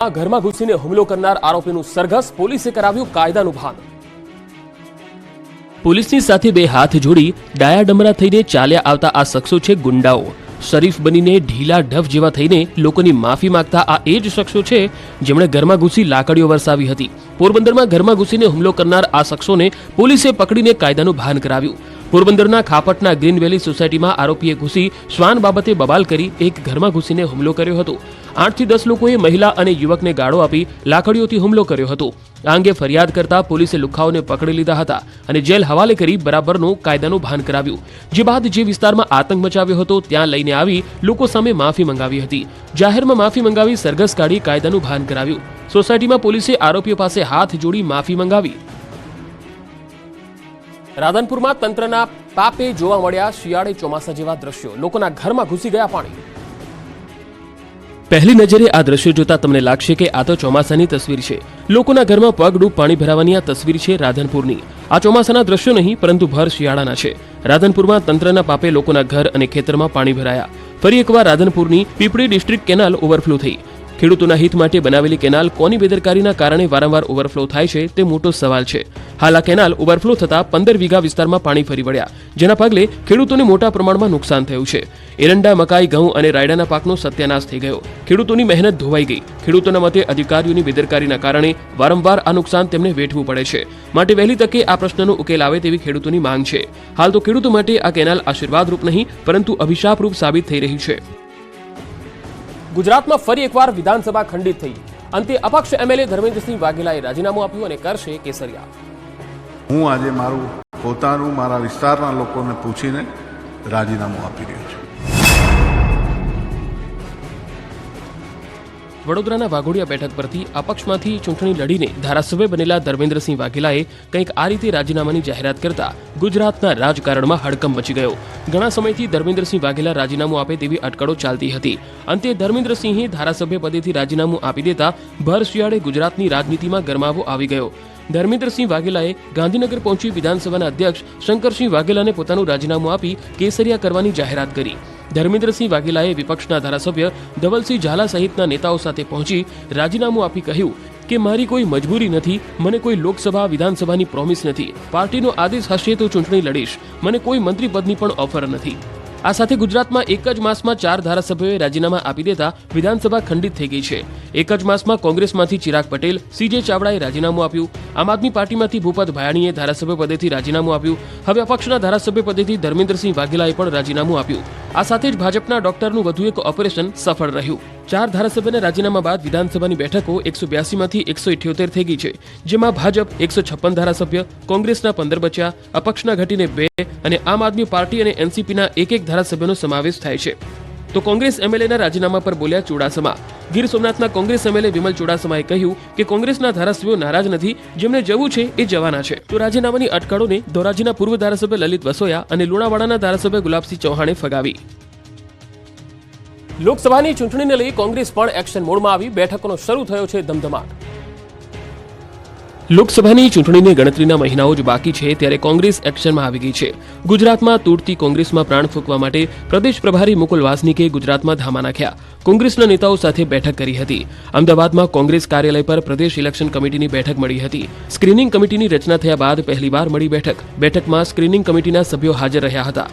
ઘરમાં ઘૂસીને હુમલો કરનાર આરોપીનું સરઘસ, પોલીસે કરાવ્યું કાયદાનું ભાન। પોલીસની સાથે બે હાથ જોડી ડાયાડમરા થઈને ચાલ્યા આવતા આ શખ્સો છે ગુંડાઓ। શરીફ બનીને ઢીલા ઢફ જેવા થઈને લોકોની માફી માંગતા આ એ જ શખ્સો છે જેમણે ઘરમાં ઘૂસી લાકડીઓ વરસાવી હતી। પોરબંદરમાં ઘરમાં ઘૂસીને હુમલો કરનાર આ શખ્સોને પોલીસે પકડીને કાયદાનું ભાન કરાવ્યું। પોરબંદરના ખાપટના ગ્રીન વેલી સોસાયટીમાં આરોપીએ ઘૂસી શ્વાન બાબતે બબાલ કરી એક ઘરમાં ઘૂસીને હુમલો કર્યો હતો। 8 થી 10 લોકોએ મહિલા અને યુવકને ગાળો આપી લાકડીઓથી હુમલો કર્યો હતો। આ અંગે ફરિયાદ કરતા પોલીસે લુખાઓને પકડી લીધા હતા અને જેલ હવાલે કરી બરાબરનું કાયદાનું ભાન કરાવ્યું। જે બાદ જે વિસ્તારમાં આતંક મચાવ્યો હતો ત્યાં લઈને આવી લોકો સામે માફી મંગાવી હતી। જાહેરમાં માફી મંગાવી સરઘસ કાઢી કાયદાનું ભાન કરાવ્યું। સોસાયટીમાં પોલીસે આરોપીઓ પાસે હાથ જોડી માફી મંગાવી। રાધનપુરમાં તંત્રના પાપે જોવા મળ્યા શિયાળે ચોમાસા જેવા દ્રશ્યો। લોકોના ઘરમાં ઘૂસી ગયા પાણી। પહેલી નજરે આ દ્રશ્યો જોતા તમને લાગશે કે આ તો ચોમાસાની તસવીર છે। લોકોના ઘરમાં પગડૂબ પાણી ભરાવાની આ તસવીર છે રાધનપુરની। આ ચોમાસાના દ્રશ્યો નહીં પરંતુ ભર શિયાળાના છે। રાધનપુરમાં તંત્રના પાપે લોકોના ઘર અને ખેતરમાં પાણી ભરાયા। ફરી એકવાર રાધનપુરની પીપળી ડિસ્ટ્રિક્ટ કેનાલ ઓવરફ્લો થઈ। ખેડૂતોના હિત માટે બનાવેલી કેનાલ કોની બેદરકારીના કારણે વારંવાર ઓવરફ્લો થાય છે તે મોટો સવાલ છે। હાલ આ કેનાલ ઓવરફ્લો થતા 15 વીઘા વિસ્તારમાં પાણી ફરી વળ્યા, જેના પગલે ખેડૂતોને મોટા પ્રમાણમાં નુકસાન થયું છે। એરંડા, મકાઈ, ઘઉં અને રાયડાના પાકનો સત્યાનાશ થઈ ગયો। ખેડૂતોની મહેનત ધોવાઈ ગઈ। ખેડૂતોના મતે અધિકારીઓની બેદરકારીના કારણે વારંવાર આ નુકસાન તેમને વેઠવું પડે છે। માટે વહેલી તકે આ પ્રશ્નનો ઉકેલ આવે તેવી ખેડૂતોની માંગ છે। હાલ તો ખેડૂતો માટે આ કેનાલ આશીર્વાદરૂપ નહીં પરંતુ અભિશાપરૂપ સાબિત થઈ રહી છે। ગુજરાતમાં ફરી એકવાર વિધાનસભા ખંડિત થઈ। અંતે અપક્ષ એમએલએ ધર્મેન્દ્રસિંહ વાઘેલાએ રાજીનામું આપ્યું અને કરશે કેસરિયા। હું આજે મારું પોતાનું મારા વિસ્તારના લોકોને પૂછીને રાજીનામું આપી રહ્યો છું। વડોદરાના વાઘોડિયા બેઠક પરથી અપક્ષમાંથી ચૂંટણી લડીને ધારાસભ્ય બનેલા ધર્મેન્દ્રસિંહ વાઘેલાએ કંઈક આ રીતે રાજીનામાની જાહેરાત કરતા ગુજરાતના રાજકારણમાં હડકંપ મચી ગયો। ઘણા સમયથી ધર્મેન્દ્રસિંહ વાઘેલા રાજીનામું આપે તેવી અટકળો ચાલતી હતી। અંતે ધર્મેન્દ્રસિંહે ધારાસભ્ય પદેથી રાજીનામું આપી દેતા ભર શિયાળે ગુજરાતની રાજનીતિમાં ગરમાવો આવી ગયો। ધર્મેન્દ્રસિંહ વાઘેલાએ ગાંધીનગર પહોંચી વિધાનસભાના અધ્યક્ષ શંકરસિંહ વાઘેલાને પોતાનું રાજીનામું આપી કેસરિયા કરવાની જાહેરાત કરી। ધર્મેન્દ્રસિંહ વાઘેલાએ વિપક્ષના ધારાસભ્ય ધવલસિંહ ઝાલા સહિતના નેતાઓ સાથે પહોંચી રાજીનામું આપી કહ્યું કે મારી કોઈ મજબૂરી નથી, મને કોઈ લોકસભા વિધાનસભાની પ્રોમિસ નથી। પાર્ટીનો આદેશ હશે તો ચૂંટણી લડીશ, મને કોઈ મંત્રી પદની પણ ઓફર નથી। આ સાથે ગુજરાતમાં એક જ માસમાં 4 ધારાસભ્યોએ રાજીનામા આપી દેતા વિધાનસભા ખંડિત થઈ ગઈ છે। એક જ માસમાં કોંગ્રેસમાંથી ચિરાગ પટેલ, સીજે ચાવડાએ રાજીનામું આપ્યું। આમ આદમી પાર્ટીમાંથી ભૂપત ભાયાણીએ ધારાસભ્ય પદેથી રાજીનામું આપ્યું। હવે અપક્ષના ધારાસભ્ય પદેથી ધર્મેન્દ્રસિંહ વાઘેલાએ પણ રાજીનામું આપ્યું। આ સાથે જ ભાજપના ડોક્ટરનું વધુ એક ઓપરેશન સફળ રહ્યું। 4 ધારાસભ્યના રાજીનામા બાદ વિધાનસભાની બેઠકો 182 માંથી 178 થઈ ગઈ છે, જેમાં ભાજપ 156 ધારાસભ્ય, કોંગ્રેસના 15 બચ્યા, અપક્ષના ઘટીને 2 અને આમ આદમી પાર્ટી અને એનસીપીના એક ધારાસભ્યનો સમાવેશ થાય છે। તો કોંગ્રેસ એમએલએના રાજીનામા પર બોલ્યા ચુડાસમા। ગીર સોમનાથના કોંગ્રેસ એમએલએ વિમલ ચુડાસમાએ કહ્યું કે કોંગ્રેસના ધારાસભ્યો નારાજ નથી, જેમને જવું છે એ જવાના છે। તો રાજીનામાની અટકળોને ધોરાજીના પૂર્વ ધારાસભ્ય લલિત વસોયા અને લુણાવાડાના ધારાસભ્ય ગુલાબસિંહ ચૌહાણે ફગાવી। લોકસભાની ચૂંટણીને લઈ કોંગ્રેસ પણ એક્શન મોડમાં આવી। બેઠકોનો શરૂ થયો છે ધમધમાટ। લોકસભાની ચૂંટણીને ગણતરીના મહિનાઓ જ બાકી છે ત્યારે કોંગ્રેસ એક્શનમાં આવી ગઈ છે। ગુજરાતમાં તૂટતી કોંગ્રેસમાં પ્રાણ ફૂંકવા માટે પ્રદેશ પ્રભારી મુકુલ વાસનિકે ગુજરાતમાં ધામા નાખ્યા। કોંગ્રેસના નેતાઓ સાથે બેઠક કરી હતી। અમદાવાદમાં કોંગ્રેસ કાર્યાલય પર પ્રદેશ ઇલેક્શન કમિટીની બેઠક મળી હતી। સ્ક્રીનિંગ કમિટીની રચના થયા બાદ પહેલીવાર મળી બેઠક। બેઠકમાં સ્ક્રીનિંગ કમિટીના સભ્યો હાજર રહ્યા હતા।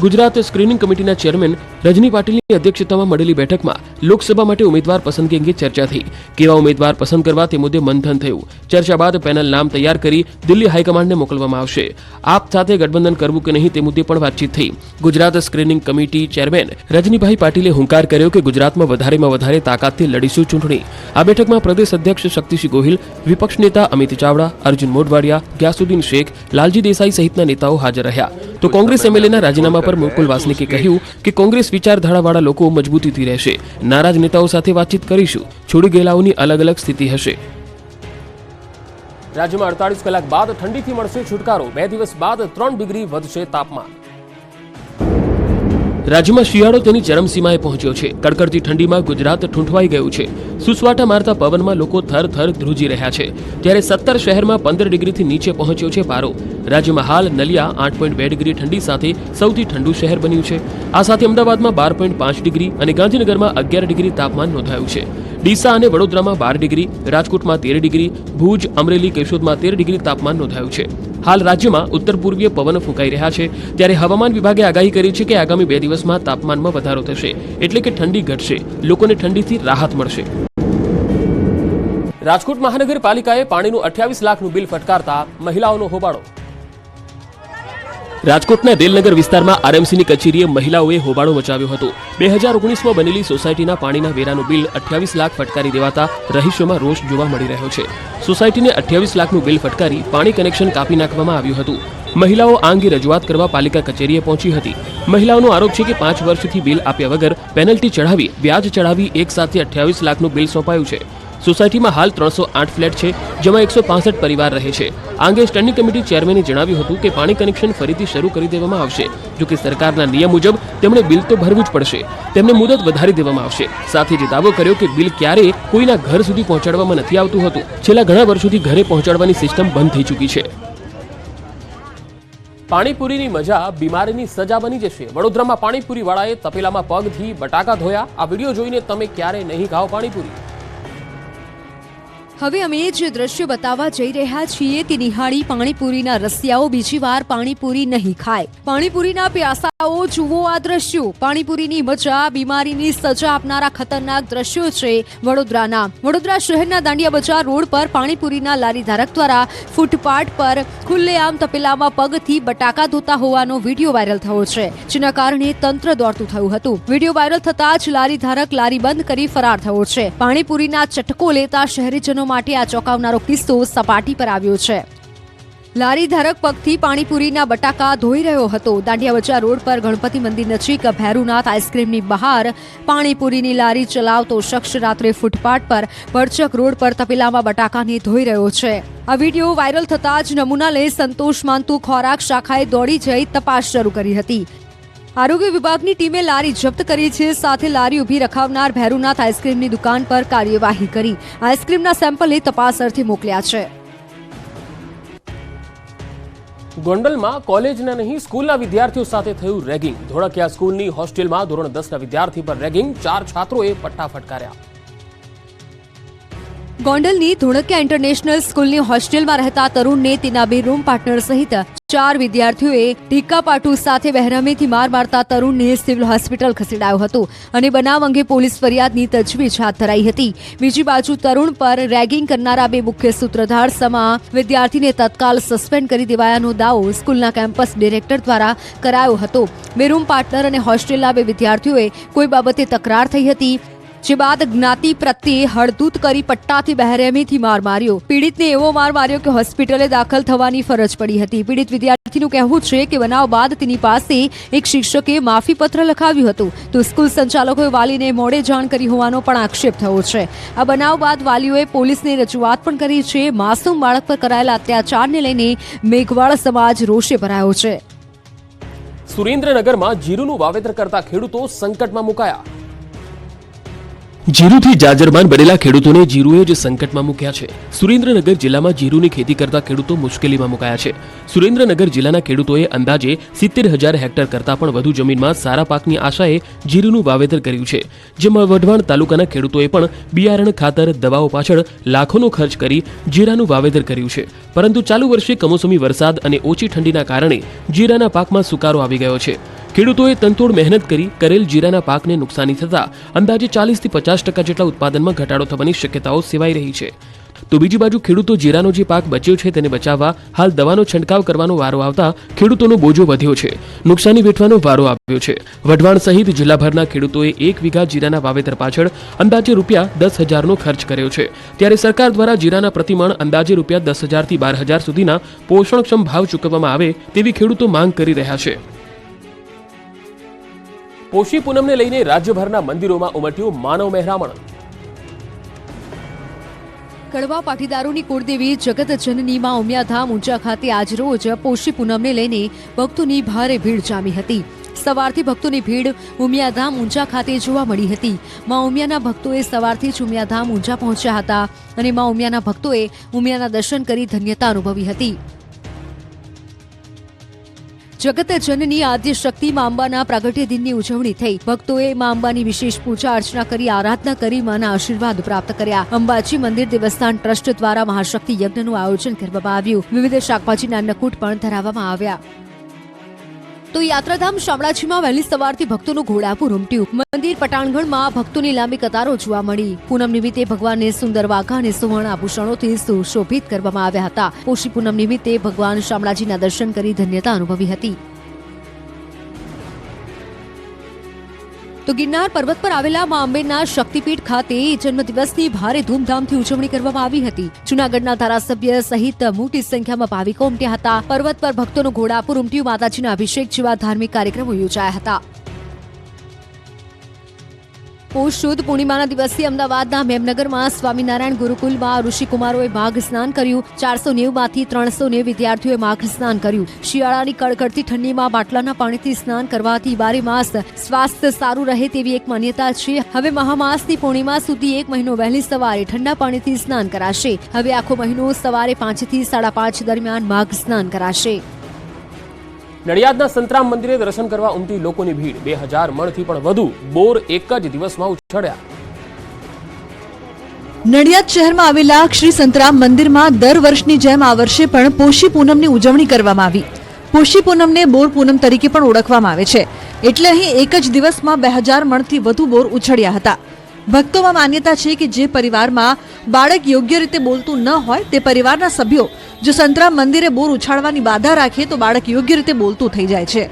ગુજરાત સ્ક્રીનિંગ કમિટીના ચેરમેન રજની પાટીલની અધ્યક્ષતામાં મળેલી બેઠકમાં લોકસભા માટે ઉમેદવાર પસંદગી અંગે ચર્ચા થઈ। કેવા ઉમેદવાર પસંદ કરવા તે મુદ્દે મંથન થયું। ચર્ચા બાદ પેનલ નામ તૈયાર કરી દિલ્હી હાઈકમાન્ડને મોકલવામાં આવશે। આપ સાથે ગઠબંધન કરવું કે નહીં તે મુદ્દે પણ વાતચીત થઈ। Gujarat screening committee chairman Rajnibhai પાટીલે હુંકાર કર્યો કે ગુજરાતમાં વધારેમાં વધારે તાકાતથી લડીશું ચૂંટણી। આ બેઠકમાં પ્રદેશ અધ્યક્ષ શક્તિસિંહ ગોહિલ, વિપક્ષ નેતા અમિત ચાવડા, અર્જુન મોઢવાડિયા, ગ્યાસુદ્દીન શેખ, લાલજી દેસાઈ સહિતના નેતાઓ હાજર રહ્યા। તો કોંગ્રેસ એમએલએના રાજીનામા પર મુકુલ વાસનિકે કહ્યું કે કોંગ્રેસ વિચારધારાવાળા લોકો મજબૂતીથી રહેશે। નારાજ નેતાઓ સાથે વાતચીત કરીશું। છોડી ગયેલાઓની અલગ અલગ સ્થિતિ હશે। રાજ્યમાં 48 કલાક બાદ ઠંડીથી મળશે છુટકારો। 2 દિવસ બાદ 3 ડિગ્રી વધશે તાપમાન। રાજ્યમાં શિયાળો તેની ચરમસીમાએ પહોંચ્યો છે। કડકડતી ઠંડીમાં ગુજરાત ઠૂંઠવાઈ ગયું છે। સુસવાટા મારતા પવનમાં લોકો થરથર ધ્રુજી રહ્યા છે। ત્યારે 17 શહેરમાં 15 ડિગ્રીથી નીચે પહોંચ્યો છે પારો। રાજ્યમાં હાલ નલિયા 8.2 ડિગ્રી ઠંડી સાથે સૌથી ઠંડુ શહેર બન્યું છે। આ સાથે અમદાવાદમાં 12.5 ડિગ્રી અને ગાંધીનગરમાં 11 ડિગ્રી તાપમાન નોંધાયું છે। ડીસા અને વડોદરામાં 12 ડિગ્રી, રાજકોટમાં 13 ડિગ્રી, ભુજ, અમરેલી, કેશોદમાં 13 ડિગ્રી તાપમાન નોંધાયું છે. હાલ રાજ્યમાં ઉત્તર પૂર્વીય પવન ફૂંકાઈ રહ્યા છે, ત્યારે હવામાન વિભાગે આગાહી કરી છે કે આગામી 2 દિવસમાં તાપમાનમાં વધારો થશે, એટલે કે ઠંડી ઘટશે, લોકોને ઠંડીથી રાહત મળશે. રાજકોટ મહાનગરપાલિકાએ પાણીનું 28 લાખનું બિલ ફટકારતા મહિલાઓનો હોબાળો. રાજકોટના રેલનગર વિસ્તારમાં આરએમસીની કચેરીએ મહિલાઓએ હોબાળો મચાવ્યો હતો. 2019માં બનેલી સોસાયટીના પાણીના વેરાનું બિલ 28 લાખ ફટકારી દેવાતા રહીશોમાં રોષ જોવા મળી રહ્યો છે. સોસાયટીને 28 લાખનું બિલ ફટકારી પાણી કનેક્શન કાપી નાખવામાં આવ્યું હતું. મહિલાઓ આ અંગે રજૂઆત કરવા પાલિકા કચેરીએ પહોંચી હતી. મહિલાઓનો આરોપ છે કે 5 વર્ષથી બિલ આપ્યા વગર પેનલ્ટી ચઢાવી, વ્યાજ ચઢાવી એક સાથે 28 લાખનું બિલ સોંપાયું છે. સોસાયટીમાં હાલ 308 ફ્લેટ છે, જેમાં 165 પરિવાર રહે છે. આ અંગે સ્ટેન્ડિંગ કમિટી ચેરમેને જણાવ્યું હતું કે પાણી કનેક્શન ફરીથી શરૂ કરી દેવામાં આવશે. જો કે સરકારના નિયમ મુજબ તેમણે બિલ તો ભરવું જ પડશે. તેમને મુદત વધારી દેવામાં આવશે. સાથે જ દાવો કર્યો કે બિલ ક્યારેય કોઈના ઘર સુધી પહોંચાડવામાં નથી આવતું હતું. છેલ્લા ઘણા વર્ષોથી ઘરે પહોંચાડવાની સિસ્ટમ બંધ થઈ ચૂકી છે. પાણીપુરીની મજા બીમારીની સજા બની જશે. વડોદરામાં પાણીપુરી વાળાએ તપેલામાં પગથી બટાકા ધોયા. આ વિડીયો જોઈને તમે ક્યારેય નહીં ખાઓ પાણીપુરી. હવે અમે જે દ્રશ્ય બતાવવા જઈ રહ્યા છીએ તે નિહાળી પાણીપુરીના રસિયાઓ બીજી વાર પાણીપુરી નહીં ખાય. પાણીપુરીના પ્યાસાઓ જુઓ આ દ્રશ્યો. પાણીપુરીની મજા બીમારીની સજા આપનારા ખતરનાક દ્રશ્યો છે વડોદરાના. વડોદરા શહેરના દાંડિયા બજાર રોડ પર પાણીપુરીના લારી ધારક દ્વારા ફૂટપાથ પર ખુલ્લેઆમ તપેલામાં પગથી બટાકા ધોતા હોવાનો વિડીયો વાયરલ થયો છે, જેના કારણે તંત્ર દોડતું થયું હતું. વિડીયો વાયરલ થતા જ લારી ધારક લારી બંધ કરી ફરાર થયો છે. પાણીપુરીના ચટકો લેતા શહેરીજનો માટે આ ચોંકાવનારો કિસ્સો સપાટી પર આવ્યો છે. લારી ધારક પગથી પાણીપુરીના બટાકા ધોઈ રહ્યો હતો. દાંડિયા બજાર રોડ પર ગણપતિ મંદિર નજીક ભૈરુનાથ આઈસ્ક્રીમની બહાર પાણીપુરીની લારી ચલાવતો શખ્સ રાત્રે ફૂટપાથ પર ભરચક રોડ પર તપેલામાં બટાકાને ધોઈ રહ્યો છે. આ વિડીયો વાયરલ થતા જ નમૂના લઈ સંતોષ માનતું ખોરાક શાખાએ દોડી જઈ તપાસ શરૂ કરી હતી. આરોગ્ય વિભાગની ટીમે લારી જપ્ત કરી છે. સાથે લારી ઊભી રખાવનાર ભૈરુનાથ આઈસ્ક્રીમની દુકાન પર કાર્યવાહી કરી આઈસ્ક્રીમના સેમ્પલને તપાસ અર્થે મોકલ્યા છે. ગોંડલમાં કોલેજના નહીં સ્કૂલના વિદ્યાર્થીઓ સાથે થયું રેગિંગ. ધોળકિયા સ્કૂલની હોસ્ટેલમાં ધોરણ 10ના વિદ્યાર્થી પર રેગિંગ. 4 છાત્રોએ પટ્ટા ફટકાર્યા. ગોંડલની ધોળકિયા ઇન્ટરનેશનલ સ્કૂલની હોસ્ટેલમાં રહેતા તરુણને તેના 2 રૂમ પાર્ટનર સહિત 4 વિદ્યાર્થીઓએ ટીક્કા-પાટુ સાથે બહેરમીથી માર મારતા તરુણને સિવિલ હોસ્પિટલ ખસેડાયો હતો અને બનાવ અંગે પોલીસ ફરિયાદની તજવીજ હાથ ધરાઈ હતી. બીજી બાજુ તરુણ પર રેગિંગ કરનારા 2 મુખ્ય સૂત્રધાર સમા વિદ્યાર્થીને તત્કાલ સસ્પેન્ડ કરી દેવાયાનો દાવો સ્કૂલના કેમ્પસ ડિરેક્ટર દ્વારા કરાયો હતો. 2 રૂમ પાર્ટનર અને હોસ્ટેલના 2 વિદ્યાર્થીઓએ કોઈ બાબતે તકરાર થઈ હતી, જે બાદ જ્ઞાતિ પ્રત્યે હળદૂત કરી પટ્ટાથી બહેરમીથી માર માર્યો. પીડિતને એવો માર માર્યો કે હોસ્પિટલે દાખલ થવાની ફરજ પડી હતી. પીડિત વિદ્યાર્થીનું કહેવું છે કે બનાવ બાદ તેની પાસે એક શિક્ષકે માફીપત્ર લખાવ્યું હતું, તો સ્કૂલ સંચાલકોએ વાલીને મોડે જાણ કરી હોવાનો પણ આક્ષેપ થયો છે. આ બનાવ બાદ વાલીઓએ પોલીસને રજૂઆત પણ કરી છે. માસૂમ બાળક પર કરાયેલા અત્યાચારને લઈને મેઘવાળ સમાજ રોષે ભરાયો છે. સુરેન્દ્રનગરમાં જીરુનું વાવેતર કરતા ખેડૂતો સંકટમાં મુકાયા. જીરુથી જાજરમાન બનેલા ખેડૂતોને જીરુએ જ સંકટમાં મૂક્યા છે. સુરેન્દ્રનગર જિલ્લામાં જીરુની ખેતી કરતા ખેડૂતો મુશ્કેલીમાં મુકાયા છે. સુરેન્દ્રનગર જિલ્લાના ખેડૂતોએ અંદાજે 70,000 હેક્ટર કરતાં પણ વધુ જમીનમાં સારા પાકની આશાએ જીરુનું વાવેતર કર્યું છે. જેમાં વઢવાણ તાલુકાના ખેડૂતોએ પણ બિયારણ, ખાતર, દવાઓ પાછળ લાખોનો ખર્ચ કરી જીરાનું વાવેતર કર્યું છે. પરંતુ ચાલુ વર્ષે કમોસમી વરસાદ અને ઓછી ઠંડીના કારણે જીરાના પાકમાં સુકારો આવી ગયો છે. ખેડૂતોએ તનતોડ મહેનત કરી કરેલ જીરાના પાકને નુકસાની થતા અંદાજે 40 થી 50% જેટલા ઉત્પાદનમાં ઘટાડો થવાની શક્યતાઓ સેવાઈ રહી છે. તો બીજી બાજુ ખેડૂતો જીરાનો જે પાક બચ્યો છે તેને બચાવવા હાલ દવાનો છંટકાવ કરવાનો વારો આવતા ખેડૂતોનો બોજો વધ્યો છે. નુકસાની વેઠવાનો વારો આવ્યો છે. વઢવાણ સહિત જિલ્લાભરના ખેડૂતોએ 1 વીઘા જીરાના વાવેતર પાછળ અંદાજે ₹10,000નો ખર્ચ કર્યો છે. ત્યારે સરકાર દ્વારા જીરાના પ્રતિમણ અંદાજે ₹10,000 થી 12,000 સુધીના પોષણક્ષમ ભાવ ચૂકવવામાં આવે તેવી ખેડૂતો માંગ કરી રહ્યા છે. પોષી પૂનમને લઈને રાજ્યભરના મંદિરોમાં ઉમટ્યું માનવ મહેરામણ. કડવા પાટીદારોની કુળદેવી જગતજનની માં ઉમિયાધામ ઊંઝા ખાતે આજરોજ પોષી પૂનમને લઈને ભક્તોની ભારે ભીડ જામી હતી. સવારથી ભક્તોની ભીડ ઉમિયાધામ ઊંઝા ખાતે જોવા મળી હતી. માં ઉમિયાના ભક્તોએ સવારથી જ ઉમિયાધામ ઊંઝા પહોંચ્યા હતા અને માં ઉમિયાના ભક્તોએ ઉમિયાના દર્શન કરી ધન્યતા અનુભવી હતી. જગત જનની આદ્ય શક્તિ મા અંબાના પ્રાગટ્ય દિનની ઉજવણી થઈ. ભક્તોએ મા અંબાની વિશેષ પૂજા અર્ચના કરી આરાધના કરી માના આશીર્વાદ પ્રાપ્ત કર્યા. અંબાજી મંદિર દેવસ્થાન ટ્રસ્ટ દ્વારા મહાશક્તિ યજ્ઞનું આયોજન કરવામાં આવ્યું. વિવિધ શાકભાજીના અન્નકૂટ પણ ધરાવવામાં આવ્યા. તો યાત્રાધામ શામળાજીમાં વહેલી સવારથી ભક્તોનું ઘોડાપુર ઉમટ્યું. મંદિર પટાણગઢમાં ભક્તોની લાંબી કતારો જોવા મળી. પૂનમ નિમિત્તે ભગવાનને સુંદર વાઘા અને સુવર્ણ આભૂષણોથી સુશોભિત કરવામાં આવ્યા હતા. પોષી પૂનમ નિમિત્તે ભગવાન શામળાજીના દર્શન કરી ધન્યતા અનુભવી હતી. તો ગિરનાર પર્વત પર આવેલા મા અંબેના શક્તિપીઠ ખાતે જન્મદિવસની ભારે ધૂમધામથી ઉજવણી કરવામાં આવી હતી. જૂનાગઢના ધારાસભ્ય સહિત મોટી સંખ્યામાં ભાવિકો ઉમટ્યા હતા. પર્વત પર ભક્તોનું ઘોડાપુર ઉમટ્યું. માતાજીના અભિષેક જેવા ધાર્મિક કાર્યક્રમો યોજાયા હતા. પોષ સુદ પૂર્ણિમાના દિવસે અમદાવાદના મેમનગરમાં સ્વામિનારાયણ ગુરુકુલમાં ઋષિકુમારોએ માઘ સ્નાન કર્યું. 490 માંથી 390 વિદ્યાર્થીઓએ માઘ સ્નાન કર્યું. શિયાળાની કડકડતી ઠંડીમાં માટલાના પાણીથી સ્નાન કરવાથી 12 માસ સ્વાસ્થ્ય સારું રહે તેવી એક માન્યતા છે. હવે મહામાસની પૂર્ણિમા સુધી 1 મહિનો વહેલી સવારે ઠંડા પાણીથી સ્નાન કરાશે. હવે આખો મહિનો સવારે 5 થી 5:30 દરમિયાન માઘ સ્નાન કરાશે. નડિયાદના સંતરામ મંદિરે દર્શન કરવા ઉમટી લોકોની ભીડ. 2000 મણથી પણ વધુ બોર એક જ દિવસમાં ઉછળ્યા. નડિયાદ શહેરમાં આવેલા શ્રી સંતરામ મંદિરમાં દર વર્ષની જેમ આ વર્ષે પણ પોષી પૂનમની ઉજવણી કરવામાં આવી. પોષી પૂનમને બોર પૂનમ તરીકે પણ ઓળખવામાં આવે છે. એટલે અહીં એક જ દિવસમાં 2000 મણથી વધુ બોર ઉછળ્યા હતા. ભક્તોમાં માન્યતા છે કે જે પરિવારમાં બાળક યોગ્ય રીતે બોલતું ન હોય તે પરિવારના સભ્યો જો સંતરામ મંદિરે બોર ઉછાળવાની બાધા રાખે તો બાળક યોગ્ય રીતે બોલતું થઈ જાય છે.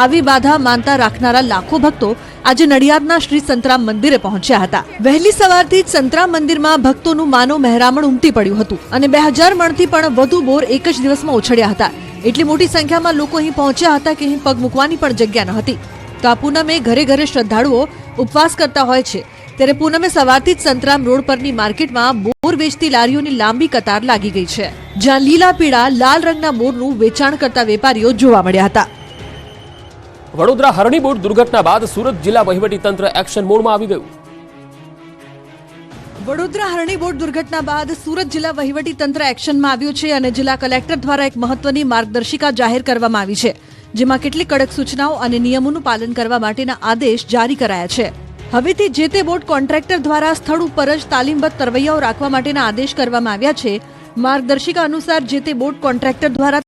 આવી બાધા માનતા રાખનારા લાખો ભક્તો આજે નડિયાદના શ્રી સંતરામ મંદિરે પહોંચ્યા હતા. વહેલી સવારથી જ સંતરામ મંદિરમાં ભક્તોનું માનવ મહેરામણ ઉમટી પડ્યું હતું અને 2000 મણથી પણ વધુ બોર એક જ દિવસમાં ઉછળ્યા હતા. એટલી મોટી સંખ્યામાં લોકો અહીં પહોંચ્યા હતા કે અહીં પગ મૂકવાની પણ જગ્યા ન હતી. તો આ પૂનમે ઘરે ઘરે શ્રદ્ધાળુઓ ઉપવાસ કરતા હોય છે. ત્યારે પૂનમે સવારથી જ સંતરામ રોડ પરની માર્કેટમાં બોર વેચતી લારીઓની લાંબી કતાર લાગી ગઈ છે, જ્યાં લીલા પીળા લાલ રંગના બોરનું વેચાણ કરતા વેપારીઓ જોવા મળ્યા હતા. વડોદરા હરણી બોટ દુર્ઘટના બાદ સુરત જિલ્લા વહીવટીતંત્ર એક્શન મોડમાં આવી ગયું. વડોદરા હરણી બોટ દુર્ઘટના બાદ સુરત જિલ્લા વહીવટી તંત્ર એક્શનમાં આવ્યું છે અને જિલ્લા કલેક્ટર દ્વારા એક મહત્વની માર્ગદર્શિકા જાહેર કરવામાં આવી છે, જેમાં કેટલીક કડક સૂચનાઓ અને નિયમોનું પાલન કરવા માટેના આદેશ જારી કરાયા છે. હવેથી જે તે બોટ કોન્ટ્રાક્ટર દ્વારા સ્થળ ઉપર જ તાલીમબદ્ધ તરવૈયાઓ રાખવા માટેના આદેશ કરવામાં આવ્યા છે. માર્ગદર્શિકા અનુસાર જે તે બોટ કોન્ટ્રાક્ટર દ્વારા